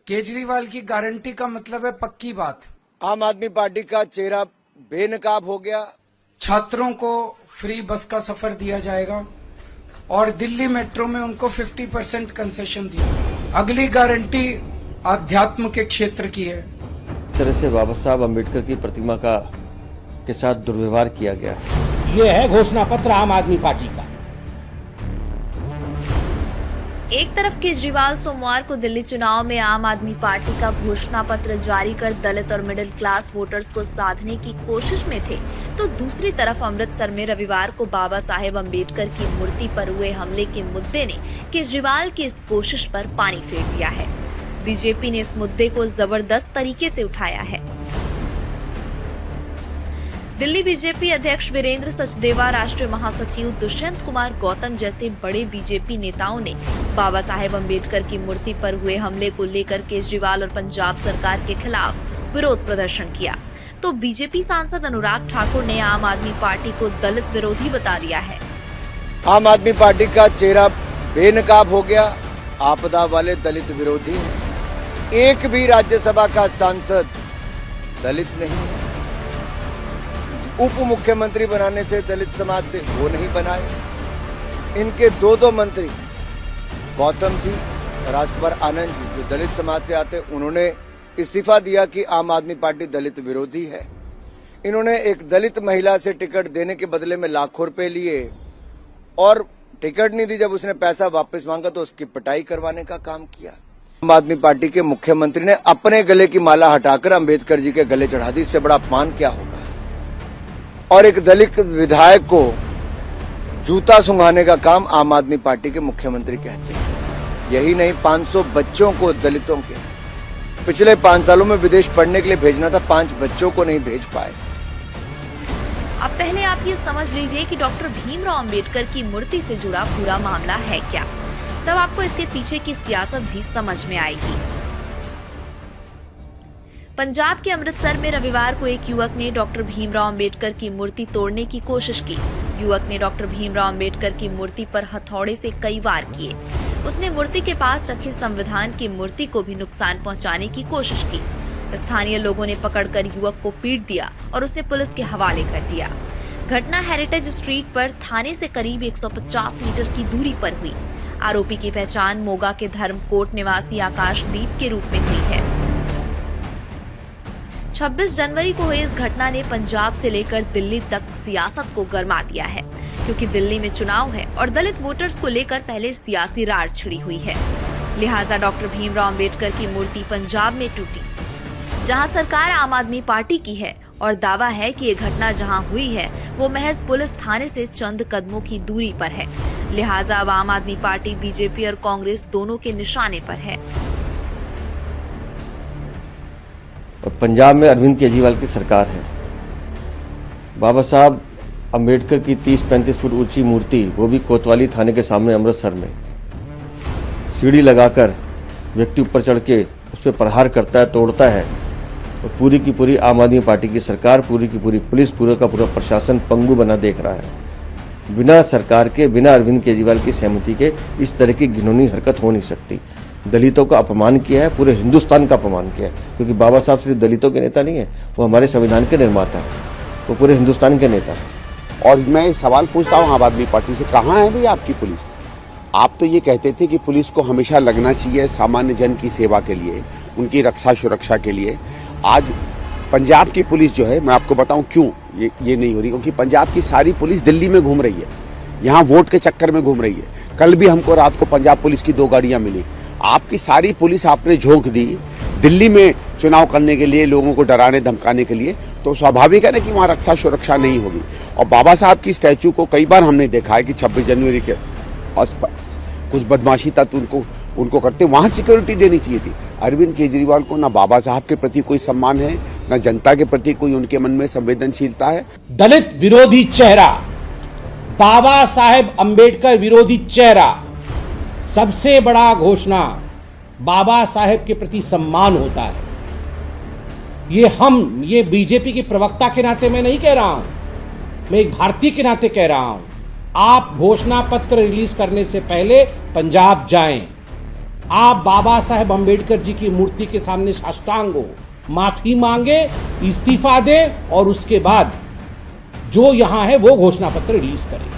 केजरीवाल की गारंटी का मतलब है पक्की बात। आम आदमी पार्टी का चेहरा बेनकाब हो गया। छात्रों को फ्री बस का सफर दिया जाएगा और दिल्ली मेट्रो में उनको 50% कंसेशन दिया। अगली गारंटी आध्यात्म के क्षेत्र की है। इस तरह से बाबा साहब अम्बेडकर की प्रतिमा के साथ दुर्व्यवहार किया गया है। ये है घोषणा पत्र आम आदमी पार्टी का। एक तरफ केजरीवाल सोमवार को दिल्ली चुनाव में आम आदमी पार्टी का घोषणा पत्र जारी कर दलित और मिडिल क्लास वोटर्स को साधने की कोशिश में थे, तो दूसरी तरफ अमृतसर में रविवार को बाबा साहेब अम्बेडकर की मूर्ति पर हुए हमले के मुद्दे ने केजरीवाल की इस कोशिश पर पानी फेर दिया है। बीजेपी ने इस मुद्दे को जबरदस्त तरीके से उठाया है। दिल्ली बीजेपी अध्यक्ष वीरेंद्र सचदेवा, राष्ट्रीय महासचिव दुष्यंत कुमार गौतम जैसे बड़े बीजेपी नेताओं ने बाबा साहेब अम्बेडकर की मूर्ति पर हुए हमले को लेकर केजरीवाल और पंजाब सरकार के खिलाफ विरोध प्रदर्शन किया, तो बीजेपी सांसद अनुराग ठाकुर ने आम आदमी पार्टी को दलित विरोधी बता दिया है। आम आदमी पार्टी का चेहरा बेनकाब हो गया। आपदा वाले दलित विरोधी हैं। एक भी राज्यसभा का सांसद दलित नहीं है। उप मुख्यमंत्री बनाने थे दलित समाज से, वो नहीं बनाए। इनके दो मंत्री गौतम जी, राजकुमार आनंद जी, जो दलित समाज से आते, उन्होंने इस्तीफा दिया कि आम आदमी पार्टी दलित विरोधी है। इन्होंने एक दलित महिला से टिकट देने के बदले में लाखों रुपए लिए और टिकट नहीं दी। जब उसने पैसा वापस मांगा तो उसकी पिटाई करवाने का काम किया। आम आदमी पार्टी के मुख्यमंत्री ने अपने गले की माला हटाकर अंबेडकर जी के गले चढ़ा दी। इससे बड़ा अपमान क्या होगा। और एक दलित विधायक को जूता सुंघाने का काम आम आदमी पार्टी के मुख्यमंत्री कहते हैं। यही नहीं, 500 बच्चों को दलितों के पिछले 5 सालों में विदेश पढ़ने के लिए भेजना था, 5 बच्चों को नहीं भेज पाए। अब पहले आप ये समझ लीजिए कि डॉक्टर भीमराव अंबेडकर की मूर्ति से जुड़ा पूरा मामला है क्या, तब आपको इसके पीछे की सियासत भी समझ में आएगी। पंजाब के अमृतसर में रविवार को एक युवक ने डॉक्टर भीमराव अंबेडकर की मूर्ति तोड़ने की कोशिश की। युवक ने डॉक्टर भीमराव अंबेडकर की मूर्ति पर हथौड़े से कई वार किए। उसने मूर्ति के पास रखी संविधान की मूर्ति को भी नुकसान पहुंचाने की कोशिश की। स्थानीय लोगों ने पकड़कर युवक को पीट दिया और उसे पुलिस के हवाले कर दिया। घटना हेरिटेज स्ट्रीट पर थाने से करीब 150 मीटर की दूरी पर हुई। आरोपी की पहचान मोगा के धर्मकोट निवासी आकाशदीप के रूप में हुई है। 26 जनवरी को हुई इस घटना ने पंजाब से लेकर दिल्ली तक सियासत को गरमा दिया है, क्योंकि दिल्ली में चुनाव है और दलित वोटर्स को लेकर पहले सियासी रार छिड़ी हुई है। लिहाजा डॉक्टर भीमराव अंबेडकर की मूर्ति पंजाब में टूटी, जहां सरकार आम आदमी पार्टी की है और दावा है कि ये घटना जहां हुई है वो महज पुलिस थाने से चंद कदमों की दूरी पर है। लिहाजा अब आम आदमी पार्टी, बीजेपी और कांग्रेस दोनों के निशाने पर है। पंजाब में अरविंद केजरीवाल की सरकार है। बाबा साहब अम्बेडकर की 30-35 फुट ऊंची मूर्ति, वो भी कोतवाली थाने के सामने अमृतसर में, सीढ़ी लगाकर व्यक्ति ऊपर चढ़ के उस पर प्रहार करता है, तोड़ता है। और पूरी की पूरी आम आदमी पार्टी की सरकार, पूरी की पूरी पुलिस, पूरा का पूरा प्रशासन पंगु बना देख रहा है। बिना सरकार के, बिना अरविंद केजरीवाल की सहमति के इस तरह की घिनौनी हरकत हो नहीं सकती। दलितों का अपमान किया है, पूरे हिंदुस्तान का अपमान किया है, क्योंकि बाबा साहब सिर्फ दलितों के नेता नहीं है, वो हमारे संविधान के निर्माता है, वो पूरे हिंदुस्तान के नेता है। और मैं सवाल पूछता हूँ आम आदमी पार्टी से, कहाँ है भाई आपकी पुलिस? आप तो ये कहते थे कि पुलिस को हमेशा लगना चाहिए सामान्य जन की सेवा के लिए, उनकी रक्षा सुरक्षा के लिए। आज पंजाब की पुलिस जो है, मैं आपको बताऊं क्यों ये नहीं हो रही, क्योंकि पंजाब की सारी पुलिस दिल्ली में घूम रही है, यहाँ वोट के चक्कर में घूम रही है। कल भी हमको रात को पंजाब पुलिस की 2 गाड़ियां मिली। आपकी सारी पुलिस आपने झोंक दी दिल्ली में चुनाव करने के लिए, लोगों को डराने धमकाने के लिए, तो स्वाभाविक है ना कि वहाँ रक्षा सुरक्षा नहीं होगी। और बाबा साहब की स्टैचू को कई बार हमने देखा है कि 26 जनवरी के कुछ बदमाशी तत्व उनको करते, वहाँ सिक्योरिटी देनी चाहिए थी। अरविंद केजरीवाल को ना बाबा साहब के प्रति कोई सम्मान है, ना जनता के प्रति कोई उनके मन में संवेदनशीलता है। दलित विरोधी चेहरा, बाबा साहेब अम्बेडकर विरोधी चेहरा, सबसे बड़ा घोषणा बाबा साहेब के प्रति सम्मान होता है। ये बीजेपी के प्रवक्ता के नाते मैं नहीं कह रहा हूं, मैं एक भारतीय के नाते कह रहा हूं। आप घोषणा पत्र रिलीज करने से पहले पंजाब जाएं, आप बाबा साहेब अंबेडकर जी की मूर्ति के सामने साष्टांग हो, माफी मांगे, इस्तीफा दे और उसके बाद जो यहां है वो घोषणा पत्र रिलीज करें।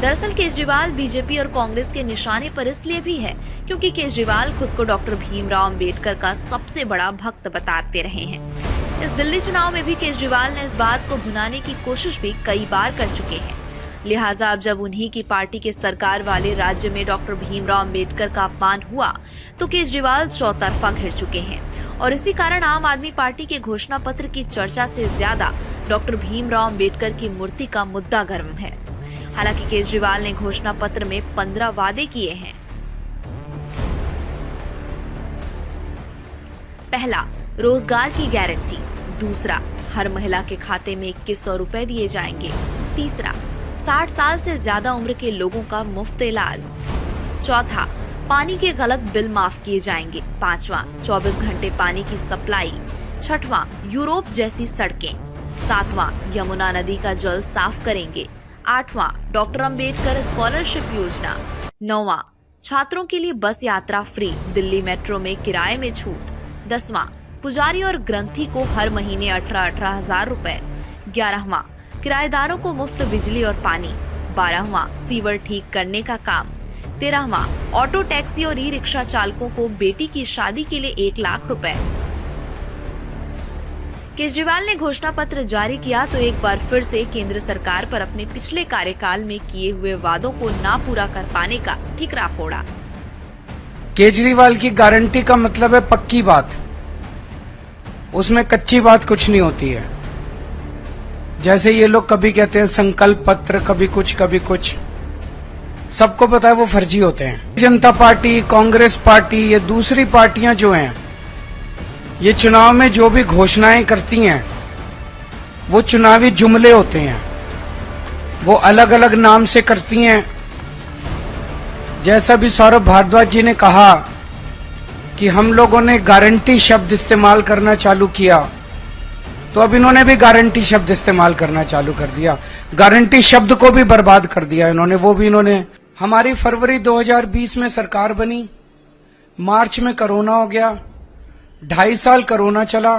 दरअसल केजरीवाल बीजेपी और कांग्रेस के निशाने पर इसलिए भी है क्योंकि केजरीवाल खुद को डॉक्टर भीमराव अंबेडकर का सबसे बड़ा भक्त बताते रहे हैं। इस दिल्ली चुनाव में भी केजरीवाल ने इस बात को भुनाने की कोशिश भी कई बार कर चुके हैं। लिहाजा अब जब उन्हीं की पार्टी के सरकार वाले राज्य में डॉक्टर भीमराव अंबेडकर का अपमान हुआ तो केजरीवाल चौतरफा घिर चुके हैं और इसी कारण आम आदमी पार्टी के घोषणा पत्र की चर्चा से ज्यादा डॉक्टर भीमराव अंबेडकर की मूर्ति का मुद्दा गर्म है। हालांकि केजरीवाल ने घोषणा पत्र में 15 वादे किए हैं। पहला, रोजगार की गारंटी। दूसरा, हर महिला के खाते में 2100 रुपए दिए जाएंगे। तीसरा, 60 साल से ज्यादा उम्र के लोगों का मुफ्त इलाज। चौथा, पानी के गलत बिल माफ किए जाएंगे। पांचवा, 24 घंटे पानी की सप्लाई। छठवां, यूरोप जैसी सड़कें। सातवां, यमुना नदी का जल साफ करेंगे। आठवां, डॉक्टर अंबेडकर स्कॉलरशिप योजना। नौवां, छात्रों के लिए बस यात्रा फ्री, दिल्ली मेट्रो में किराए में छूट। 10वां, पुजारी और ग्रंथी को हर महीने 18,000 हजार रुपए। 11वां, किराएदारों को मुफ्त बिजली और पानी। 12वां, सीवर ठीक करने का काम। 13वां, ऑटो टैक्सी और ई रिक्शा चालकों को बेटी की शादी के लिए 1 लाख रुपए। केजरीवाल ने घोषणा पत्र जारी किया तो एक बार फिर से केंद्र सरकार पर अपने पिछले कार्यकाल में किए हुए वादों को ना पूरा कर पाने का ठिकरा फोड़ा। केजरीवाल की गारंटी का मतलब है पक्की बात, उसमें कच्ची बात कुछ नहीं होती है। जैसे ये लोग कभी कहते हैं संकल्प पत्र, कभी कुछ, सबको पता है वो फर्जी होते हैं। जनता पार्टी, कांग्रेस पार्टी, ये दूसरी पार्टियां जो हैं, ये चुनाव में जो भी घोषणाएं करती हैं वो चुनावी जुमले होते हैं, वो अलग अलग नाम से करती हैं। जैसा भी सौरभ भारद्वाज जी ने कहा कि हम लोगों ने गारंटी शब्द इस्तेमाल करना चालू किया, तो अब इन्होंने भी गारंटी शब्द इस्तेमाल करना चालू कर दिया। गारंटी शब्द को भी बर्बाद कर दिया इन्होंने, वो भी इन्होंने। हमारी फरवरी 2020 में सरकार बनी, मार्च में कोरोना हो गया, 2.5 साल कोरोना चला।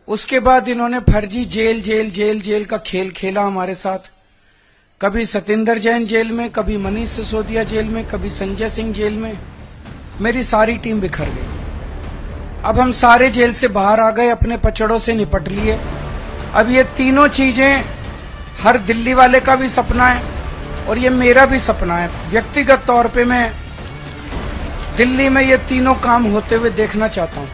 उसके बाद इन्होंने फर्जी जेल का खेल खेला हमारे साथ। कभी सतेंद्र जैन जेल में, कभी मनीष सिसोदिया जेल में, कभी संजय सिंह जेल में। मेरी सारी टीम बिखर गई। अब हम सारे जेल से बाहर आ गए, अपने पचड़ों से निपट लिए। अब ये तीनों चीजें हर दिल्ली वाले का भी सपना है और ये मेरा भी सपना है। व्यक्तिगत तौर पे मैं दिल्ली में ये तीनों काम होते हुए देखना चाहता हूं।